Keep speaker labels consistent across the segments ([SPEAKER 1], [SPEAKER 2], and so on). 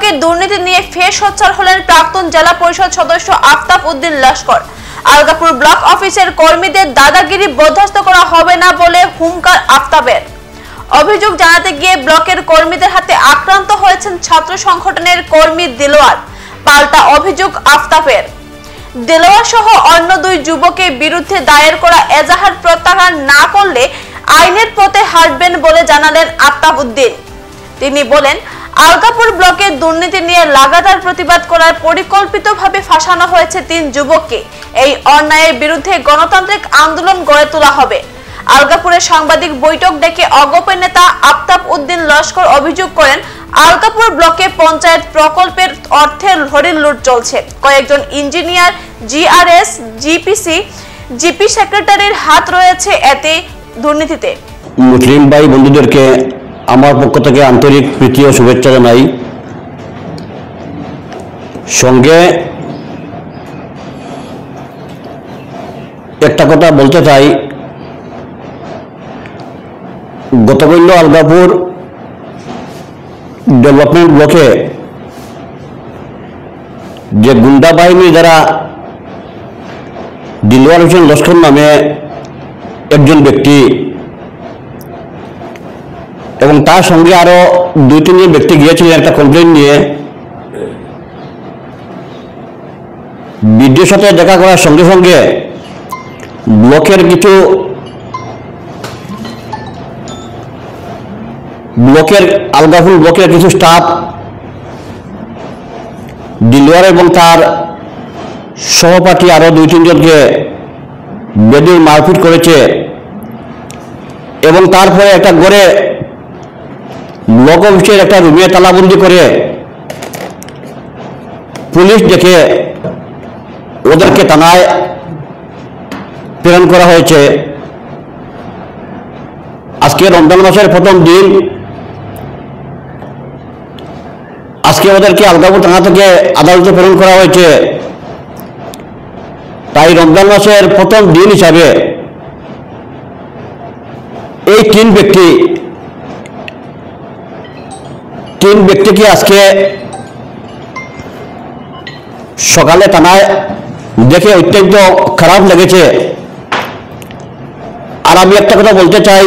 [SPEAKER 1] ব্লকে দুর্নীতি নিয়ে ফের সোচ্চার হলেন প্রাক্তন জেলা পরিষদ সদস্য আফতাব উদ্দিন লস্কর। আলগাপুর ব্লক অফিসের কর্মীদের দাদাগিরি বরদাস্ত করা হবে না বলে হুঙ্কার আফতাবের। অভিযোগ জানাতে গিয়ে ব্লকের কর্মীদের হাতে আক্রান্ত হয়েছেন ছাত্র সংগঠনের কর্মী দিলওয়ার। পাল্টা অভিযোগ আফতাবের। দিলওয়ার সহ অন্য দুই যুবকের বিরুদ্ধে দায়ের করা এজাহার প্রত্যাহার না করলে আইনের পথে হাঁটবেন বলে জানালেন আফতাব উদ্দিন। তিনি বলেন, আলগাপুর ব্লকে দুর্নীতি নিয়ে লাগাতার প্রতিবাদ করার পরিকল্পিতভাবে ফাঁসানো হয়েছে 3 যুবককে। এই অন্যায়ের বিরুদ্ধে গণতান্ত্রিক আন্দোলন গড়ে তোলা হবে। আলগাপুরে সাংবাদিক বৈঠক ডেকে অগপ নেতা আফতাব উদ্দিন লস্কর অভিযোগ করেন, আলগাপুর ব্লকে পঞ্চায়েত প্রকল্পের অর্থের হরিণ লুট চলছে। কয়েকজন ইঞ্জিনিয়ার, জিআরএস, জিপিসি, জিপি সেক্রেটারির হাত রয়েছে এতে দুর্নীতিতে।
[SPEAKER 2] মুসলিম ভাই বন্ধুদেরকে আমার পক্ষ থেকে আন্তরিক প্রীতি ও শুভেচ্ছা জানাই। সঙ্গে একটা কথা বলতে চাই, গতকাল আলগাপুর ডেভেলপমেন্ট ব্লকে যে গুন্ডা বাহিনী যারা দিলওয়ার হোসেন লস্কর নামে একজন ব্যক্তি এবং তার সঙ্গে আরো 2-3 জন ব্যক্তি গিয়েছিলেন একটা কমপ্লেন নিয়ে। বিডিওর সাথে দেখা করার সঙ্গে সঙ্গে ব্লকের আলগাপুর ব্লকের কিছু স্টাফ দিলওয়ার এবং তার সহপাঠী আরো 2-3 জনকে বেদুর মারপিট করেছে এবং তারপরে একটা ঘরে ব্লক অফিসের একটা রুমে তালাবন্দি করে পুলিশ ডেকে ওদেরকে থানায় প্রেরণ করা হয়েছে। আজকে রমজান মাসের প্রথম দিন, আজকে ওদেরকে আলগাপুর থানা থেকে আদালতে প্রেরণ করা হয়েছে। তাই রমজান মাসের প্রথম দিন হিসাবে এই 3 ব্যক্তিকে আজকে সকালে থানায় দেখে অত্যন্ত খারাপ লেগেছে। আর আমি একটা কথা বলতে চাই,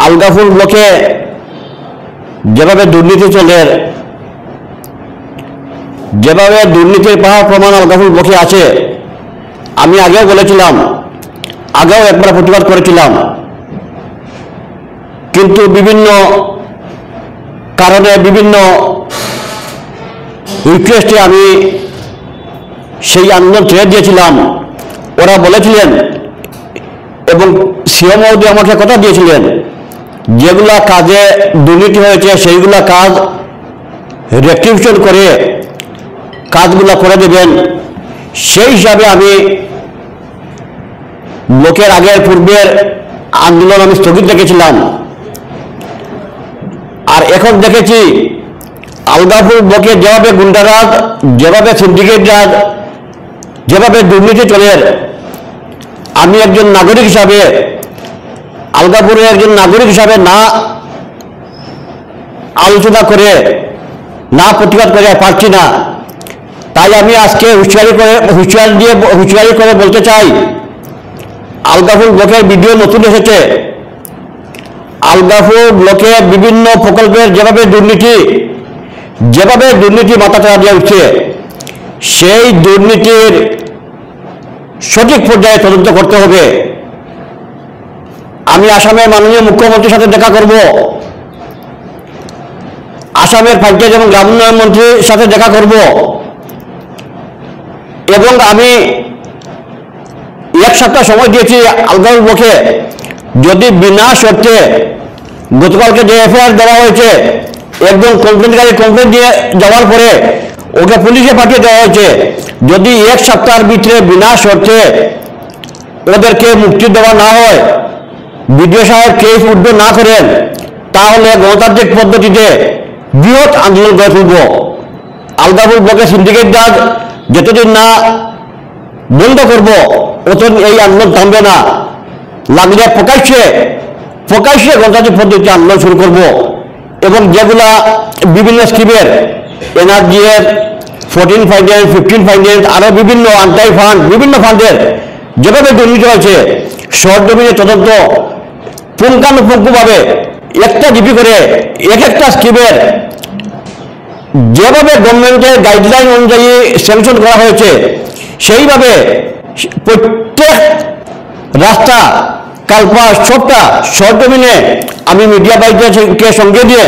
[SPEAKER 2] আলগাপুর ব্লকে যেভাবে দুর্নীতি চলে, যেভাবে দুর্নীতির পাহাড় প্রমাণ আলগাপুর ব্লকে আছে, আমি আগেও বলেছিলাম, আগেও একবার প্রতিবাদ করেছিলাম, কিন্তু বিভিন্ন কারণে বিভিন্ন রিকোয়েস্টে আমি সেই আন্দোলন ছেড়ে দিয়েছিলাম। ওরা বলেছিলেন এবং সিএম মহোদয় আমাকে কথা দিয়েছিলেন, যেগুলা কাজে দুর্নীতি হয়েছে সেইগুলা কাজ রেকটিফিকেশন করে কাজগুলা করে দেবেন। সেই হিসাবে আমি ব্লকের আগের পূর্বের আন্দোলন আমি স্থগিত রেখেছিলাম। আর এখন দেখেছি আলগাপুর ব্লকে যেভাবে গুন্ডারাজ, যেভাবে সিন্ডিকেট রাজ, যেভাবে দুর্নীতি চলে, আমি একজন নাগরিক হিসাবে, আলগাপুরের একজন নাগরিক হিসাবে না আলোচনা করে, না প্রতিবাদ করে পারছি না। তাই আমি আজকে হুঁশিয়ারি করে বলতে চাই, আলগাপুর ব্লকের ভিডিও নতুন এসেছে, আলগাপুর ব্লকে বিভিন্ন প্রকল্পের যেভাবে দুর্নীতি মাথাচাড়া দিয়ে উঠছে, সেই দুর্নীতির সঠিক পর্যায়ে তদন্ত করতে হবে। আমি আসামের মাননীয় মুখ্যমন্ত্রীর সাথে দেখা করব, আসামের পঞ্চায়েত এবং গ্রাম উন্নয়ন মন্ত্রীর সাথে দেখা করব এবং আমি 1 সপ্তাহ সময় দিয়েছি আলগাপুর ব্লকে। যদি বিনা শর্তে গতকালকে যে এফআইআর দেওয়া হয়েছে, একজন কমপ্লেনকারী কমপ্লেন দিয়ে যাওয়ার পরে ওকে পুলিশে পাঠিয়ে দেওয়া হয়েছে, যদি 1 সপ্তাহের ভিতরে বিনা শর্তে ওদেরকে মুক্তি দেওয়া না হয়, বিডিও সাহেব কেস উদ্ধ না করেন, তাহলে গণতান্ত্রিক পদ্ধতিতে বৃহৎ আন্দোলন গড়ে তুলব। আলগাপুর ব্লকে সিন্ডিকেট রাজ যতদিন না বন্ধ করব, ততদিন এই আন্দোলন থামবে না। লাগলে প্রকাশ্যে গণতান্ত্রিক পদ্ধতিতে আন্দোলন শুরু করব। এবং যেগুলা বিভিন্ন স্কিমের এনআরজিএর 14 ফাইন্যান্স 15 ফাইন্যান্স আরো বিভিন্ন আনটাই ফান্ড বিভিন্ন ফান্ডের যেভাবে দুর্নীতি হয়েছে সরজমিনে তদন্ত পুঙ্খানুপুঙ্খভাবে একটা জিপি করে এক একটা স্কিমের যেভাবে গভর্নমেন্টের গাইডলাইন অনুযায়ী স্যাংশন করা হয়েছে সেইভাবে প্রত্যেক রাস্তা কালপা সবটা সরজমিনে আমি মিডিয়া বাইককে সঙ্গে দিয়ে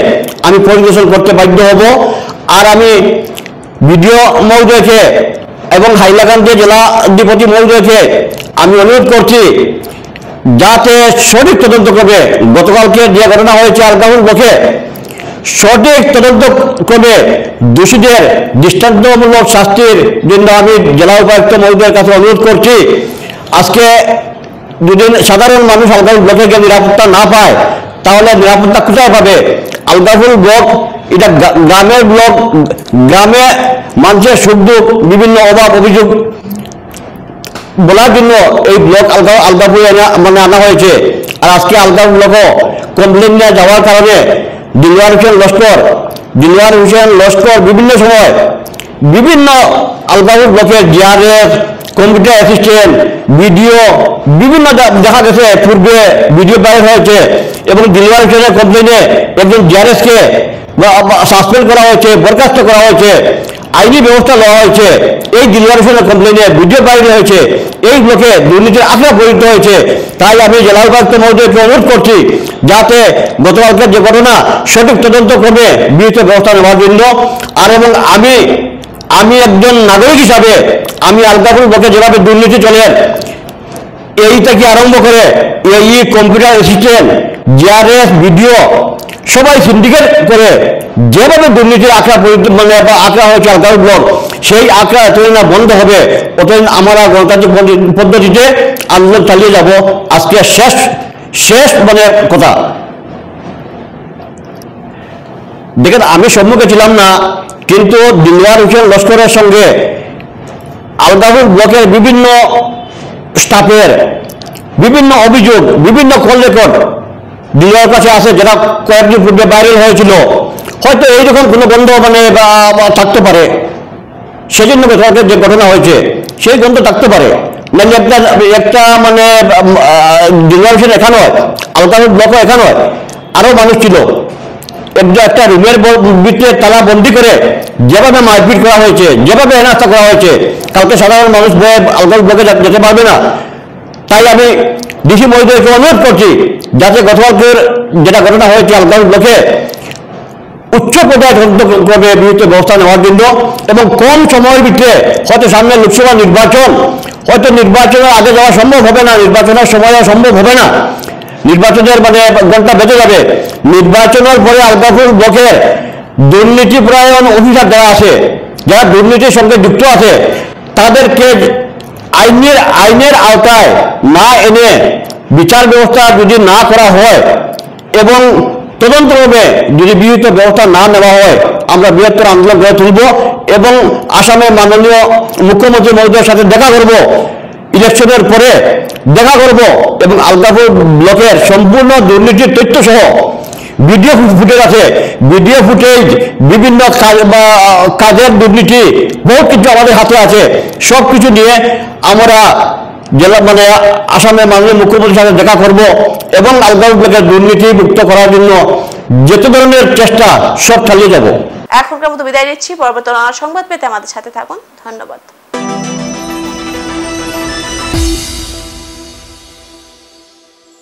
[SPEAKER 2] আমি পরিদর্শন করতে বাধ্য হব। আর আমি বিডিও মহোদয়কে এবং হাইলাকান্দি জেলা অধিপতি মহোদয়কে আমি অনুরোধ করছি যাতে সঠিক তদন্ত করবে। গতকালকে যে ঘটনা হয়েছে আলগাপুর ব্লকে সঠিক তদন্ত করে দোষীদের দৃষ্টান্তমূলক শাস্তির জন্য আমি জেলা উপায়ুক্ত মহোদয়ের কাছে অনুরোধ করছি। আজকে যদি সাধারণ মানুষ আলগাপুর ব্লকে গিয়ে নিরাপত্তা না পায় তাহলে নিরাপত্তা কোথায় পাবে? আলগাপুর ব্লক এটা গ্রামের ব্লক, গ্রামে মানুষের সুখ দুঃখ বিভিন্ন অভাব অভিযোগ বলার জন্য এই ব্লক আলগাপুর মানে আনা হয়েছে। আর আজকে আলগাপুর ব্লকও কমপ্লেন নিয়ে যাওয়ার কারণে দিলওয়ার হোসেন লস্কর বিভিন্ন সময় বিভিন্ন আলগাপুর ব্লকের জিআরএস কম্পিউটার অ্যাসিস্ট্যান্ট বিডিও বিভিন্ন দেখা গেছে পূর্বে ভিডিও বাইর হয়েছে এবং দিলওয়ার হোসেনের কমপ্লেনে একজন জিআরএসকে সাসপেন্ড করা হয়েছে, বরখাস্ত করা হয়েছে, আইনি ব্যবস্থা নেওয়া হয়েছে। এই দিলওয়ার হোসেনের কমপ্লেনে ভিডিও বাইরে হয়েছে, এই ব্লকে দুর্নীতির আখড়া পরিণত হয়েছে। তাই আমি জেলা উপায়ুক্ত মহোদয়কে অনুরোধ করছি যাতে গতকালকের যে ঘটনা সঠিক তদন্ত করবে বিহিত ব্যবস্থা নেওয়ার জন্য। আর এবং আমি একজন নাগরিক হিসাবে আমি আলগাপুর ব্লকে যেভাবে দুর্নীতি চলে এই থেকে আরম্ভ করে এই কম্পিউটার অ্যাসিস্ট্যান্ট জিআরএস ভিডিও সবাই সিন্ডিকেট করে যেভাবে দুর্নীতির আখড়া মানে আখড়া হয়েছে আলগাপুর ব্লক, সেই আখড়া এতদিন না বন্ধ হবে অতদিন আমরা গণতান্ত্রিক পদ্ধতিতে আন্দোলন চালিয়ে যাব। আজকে শেষ মানে কথা দেখেন, আমি সম্মুখে ছিলাম না, কিন্তু দিলওয়ার হোসেন লস্করের সঙ্গে আলগাপুর ব্লকের বিভিন্ন স্টাফের বিভিন্ন অভিযোগ বিভিন্ন কল রেকর্ড দিলওয়ার কাছে আছে, যেটা কয়েকদিন পূর্বে ভাইরাল হয়েছিল। হয়তো এইরকম কোনো গন্ধ মানে থাকতে পারে, সেজন্য যে ঘটনা হয়েছে সেই গন্ধ থাকতে পারে। মানে একটা মানে দিলওয়ার হোসেন এখানে হয়, আলগাপুর ব্লকও এখানে হয়, আরো মানুষ ছিল। একটা রুমের ভিতরে তালা বন্দি করে যেভাবে মারপিট করা হয়েছে, যেভাবে হেনস্থা করা হয়েছে, কালকে সাধারণ মানুষ আলগাপুর ব্লকে যেতে পারবে না। তাই আমি ডিসি মহোদয়কে অনুরোধ করছি যাতে গতকালকের যেটা ঘটনা হয়েছে আলগাপুর ব্লকে উচ্চ পর্যায়ে তদন্ত করবে বিহিত ব্যবস্থা নেওয়ার জন্য এবং কম সময়ের ভিতরে, হয়তো সামনে লোকসভা নির্বাচন, হয়তো নির্বাচনের আগে যাওয়া সম্ভব হবে না, নির্বাচনের সময় সম্ভব হবে না, নির্বাচনের মানে ঘন্টা বেঁচে যাবে। নির্বাচনের পরে আলগাপুর ব্লকের দুর্নীতি পরায়ণ অফিসার যারা আছে, যারা দুর্নীতির সঙ্গে যুক্ত আছে, তাদেরকে আইনের আওতায় না এনে বিচার ব্যবস্থা যদি না করা হয় এবং তদন্তভাবে যদি বিহিত ব্যবস্থা না নেওয়া হয়, আমরা বৃহত্তর আন্দোলন গড়ে তুলব এবং আসামের মাননীয় মুখ্যমন্ত্রী মহোদয়ের সাথে দেখা করব, ইলেকশনের পরে দেখা করব এবং আলগাপুর ব্লকের সম্পূর্ণ দুর্নীতির তথ্য সহ ভিডিও ফুটেজ আছে, ভিডিও ফুটেজ বিভিন্ন কাজের দুর্নীতি বহুত কিছু আমাদের হাতে আছে, সব কিছু নিয়ে আমরা জেলা মানে আসামের মাননীয় মুখ্যমন্ত্রীর সাথে দেখা করব এবং আলগাপুর ব্লকের দুর্নীতি মুক্ত করার জন্য যত ধরনের চেষ্টা সব চালিয়ে যাব।
[SPEAKER 1] এখনকার মতো বিদায় নিচ্ছি। পরবর্তী সংবাদ পেতে আমাদের সাথে থাকুন। ধন্যবাদ।